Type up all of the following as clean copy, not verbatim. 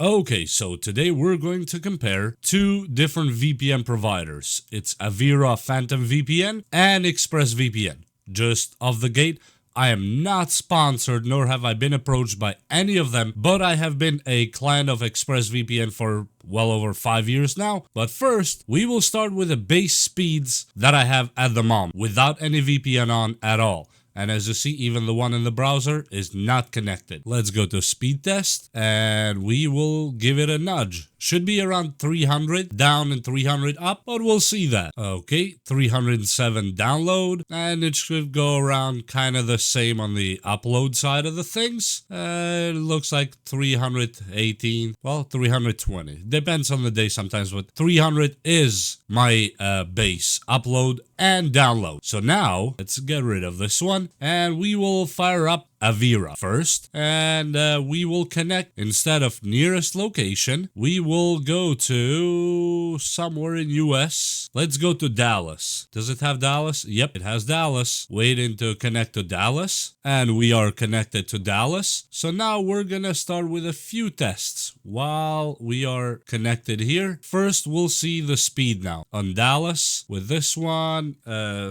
Okay, so today we're going to compare two different VPN providers. It's Avira Phantom VPN and ExpressVPN. Just off the gate, I am not sponsored nor have I been approached by any of them, but I have been a client of ExpressVPN for well over 5 years now. But first, we will start with the base speeds that I have at the moment without any VPN on at all. And as you see, even the one in the browser is not connected. Let's go to speed test and we will give it a nudge. Should be around 300 down and 300 up, but we'll see that. Okay, 307 download, and it should go around kind of the same on the upload side of the things. It looks like 318, well, 320. Depends on the day sometimes, but 300 is my base upload and download. So now let's get rid of this one and we will fire up Avira first, and we will connect. Instead of nearest location, we will go to somewhere in US. Let's go to Dallas. Does it have Dallas? Yep, it has Dallas. Waiting to connect to Dallas, and we are connected to Dallas. So now we're gonna start with a few tests while we are connected here. First, we'll see the speed now on Dallas with this one.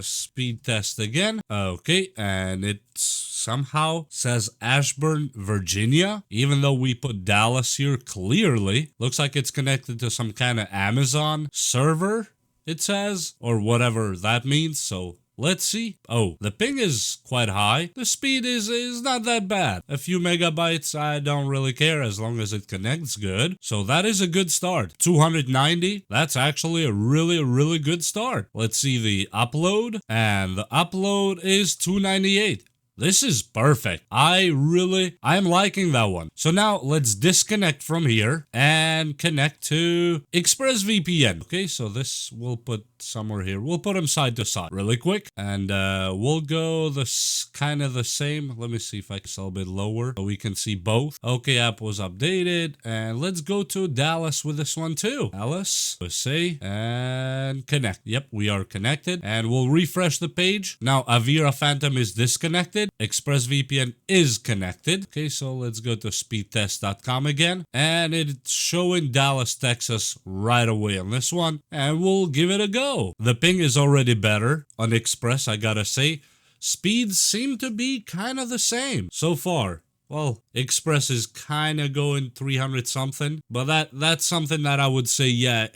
Speed test again. Okay, and it's somehow says Ashburn, Virginia, even though we put Dallas here clearly. Looks like it's connected to some kind of Amazon server, it says, or whatever that means. So let's see. Oh, the ping is quite high. The speed is not that bad. A few megabytes, I don't really care as long as it connects good. So that is a good start. 290, that's actually a really good start. Let's see the upload, and the upload is 298. This is perfect. I'm liking that one. So now let's disconnect from here and connect to ExpressVPN. Okay, so this we'll put somewhere here. We'll put them side to side really quick, and we'll go this kind of the same. Let me see if I can sell a bit lower so we can see both. Okay, app was updated, and let's go to Dallas with this one too. Dallas, USA, and connect. Yep, we are connected, and we'll refresh the page. Now Avira Phantom is disconnected. ExpressVPN is connected. Okay, so let's go to speedtest.com again, and it's showing Dallas, Texas right away on this one, and we'll give it a go. The ping is already better on Express, I gotta say. Speeds seem to be kind of the same so far. Well, Express is kind of going 300 something, but that's something that I would say, yeah,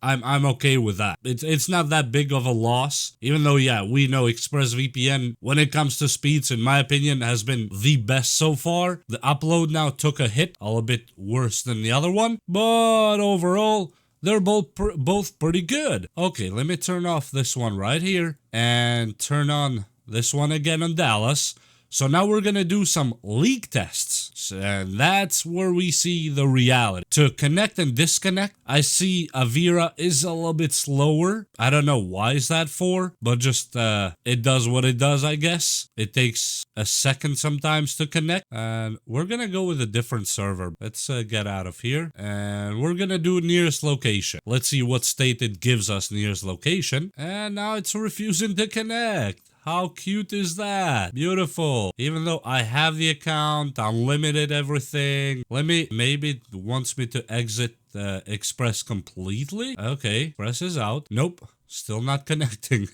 I'm okay with that. It's not that big of a loss, even though, yeah, we know ExpressVPN, when it comes to speeds, in my opinion, has been the best so far. The upload now took a hit, a bit worse than the other one, but overall, they're both pretty good. Okay, let me turn off this one right here and turn on this one again on Dallas. So now we're gonna do some leak tests, and that's where we see the reality. To connect and disconnect, I see Avira is a little bit slower. I don't know why is that for, but just it does what it does, I guess. It takes a second sometimes to connect, and we're gonna go with a different server. Let's get out of here, and we're gonna do nearest location. Let's see what state it gives us nearest location, and now it's refusing to connect. How cute is that? Beautiful. Even though I have the account, unlimited everything. Maybe it wants me to exit Express completely. Okay, Express is out. Nope. Still not connecting.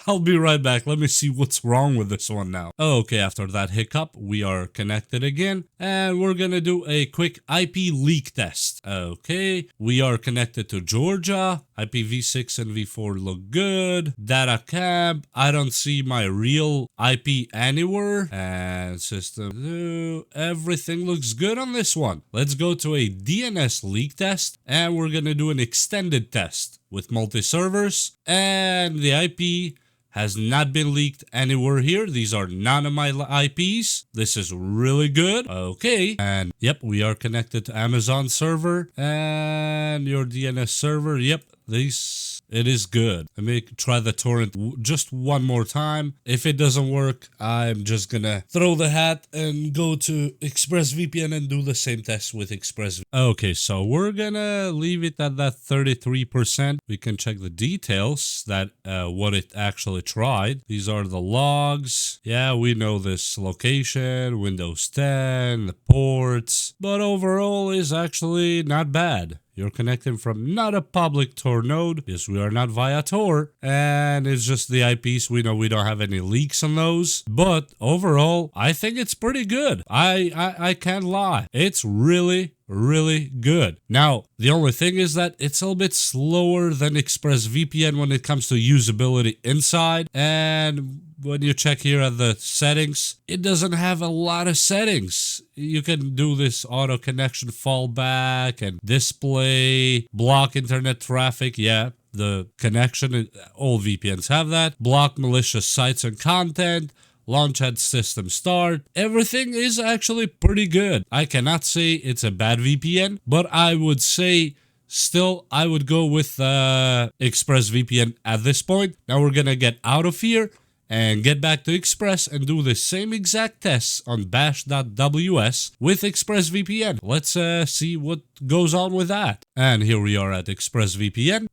I'll be right back. Let me see what's wrong with this one now. Okay, after that hiccup, we are connected again, and we're gonna do a quick IP leak test. Okay, we are connected to Georgia. IPv6 and v4 look good. Data cab, I don't see my real IP anywhere. And system, everything looks good on this one. Let's go to a DNS leak test, and we're gonna do an extended test with multi-servers, and the IP has not been leaked anywhere here. These are none of my IPs. This is really good. Okay, and yep, we are connected to Amazon server, and your DNS server, yep, these It is good. Let me try the torrent just one more time. If it doesn't work, I'm just gonna throw the hat and go to ExpressVPN and do the same test with ExpressVPN. Okay, so we're gonna leave it at that 33%. We can check the details that what it actually tried. These are the logs. Yeah, we know this location, Windows 10, the ports, but overall is actually not bad. You're connecting from not a public Tor node. Yes, we are not via Tor. And it's just the IPs. We know we don't have any leaks on those. But overall, I think it's pretty good. I can't lie. It's really good. Now, the only thing is that it's a little bit slower than ExpressVPN when it comes to usability inside. And when you check here at the settings, it doesn't have a lot of settings. You can do this auto connection fallback and display, block internet traffic. Yeah, the connection, all VPNs have that. Block malicious sites and content. Launch at system start. Everything is actually pretty good. I cannot say it's a bad VPN, but I would say still I would go with ExpressVPN at this point. Now we're gonna get out of here and get back to Express and do the same exact tests on bash.ws with ExpressVPN. Let's see what goes on with that. And here we are at ExpressVPN.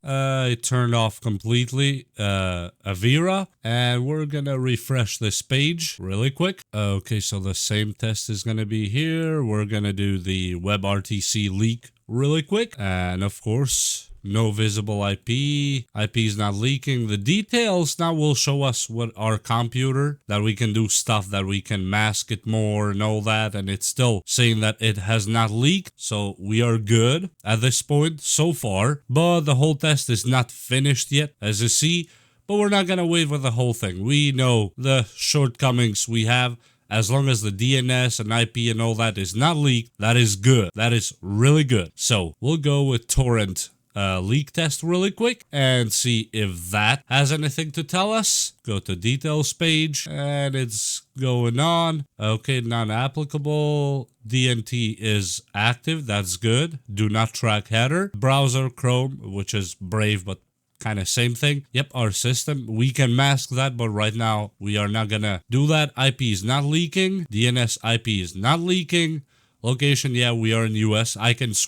It turned off completely Avira, and we're gonna refresh this page really quick. Okay, so the same test is gonna be here. We're gonna do the WebRTC leak really quick, and of course, no visible IP. IP is not leaking. The details now will show us what our computer, that we can do stuff, that we can mask it more and all that. And it's still saying that it has not leaked. So we are good at this point so far. But the whole test is not finished yet, as you see. But we're not going to wait for the whole thing. We know the shortcomings we have. As long as the DNS and IP and all that is not leaked, that is good. That is really good. So we'll go with torrent leak test really quick and see if that has anything to tell us. Go to details page and it's going on. Okay, not applicable. DNT is active. That's good. Do not track header. Browser Chrome, which is Brave, but kind of same thing. Yep, our system, we can mask that, but right now we are not gonna do that. IP is not leaking. DNS IP is not leaking. Location, yeah, we are in US.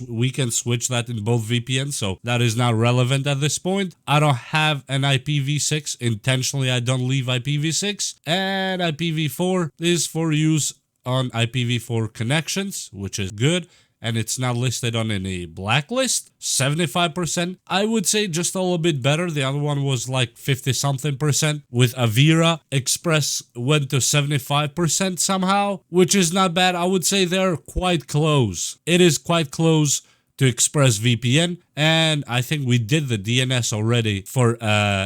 We can switch that in both VPNs, so that is not relevant at this point. I don't have an IPv6. Intentionally, I don't leave IPv6. And IPv4 is for use on IPv4 connections, which is good. And it's not listed on any blacklist. 75%. I would say just a little bit better. The other one was like 50-something%. With Avira, Express went to 75% somehow, which is not bad. I would say they're quite close. It is quite close to ExpressVPN, and I think we did the DNS already for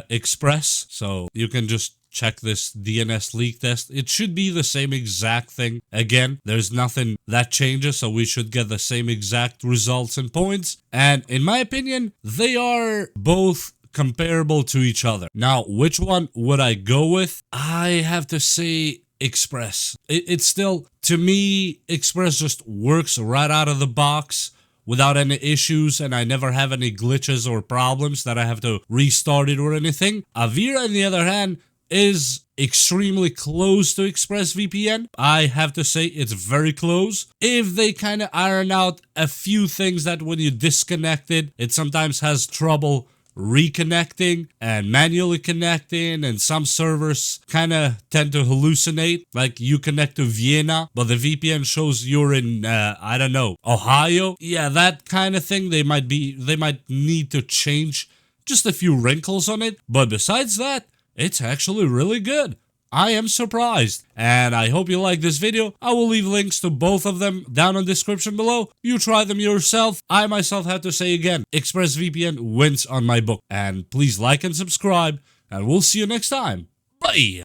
Express, so you can just check this DNS leak test. It should be the same exact thing. Again, there's nothing that changes, so we should get the same exact results and points. And in my opinion, they are both comparable to each other. Now, which one would I go with? I have to say Express. It's still, to me, Express just works right out of the box without any issues, and I never have any glitches or problems that I have to restart it or anything. Avira, on the other hand, is extremely close to ExpressVPN. I have to say it's very close. If they kind of iron out a few things that when you disconnect it, it sometimes has trouble reconnecting and manually connecting, and some servers kind of tend to hallucinate, like you connect to Vienna but the VPN shows you're in I don't know, Ohio. Yeah, that kind of thing. They might need to change just a few wrinkles on it, but besides that, it's actually really good. I am surprised, and I hope you like this video. I will leave links to both of them down in the description below. You try them yourself. I myself have to say again, ExpressVPN wins on my book. And please like and subscribe, and we'll see you next time. Bye!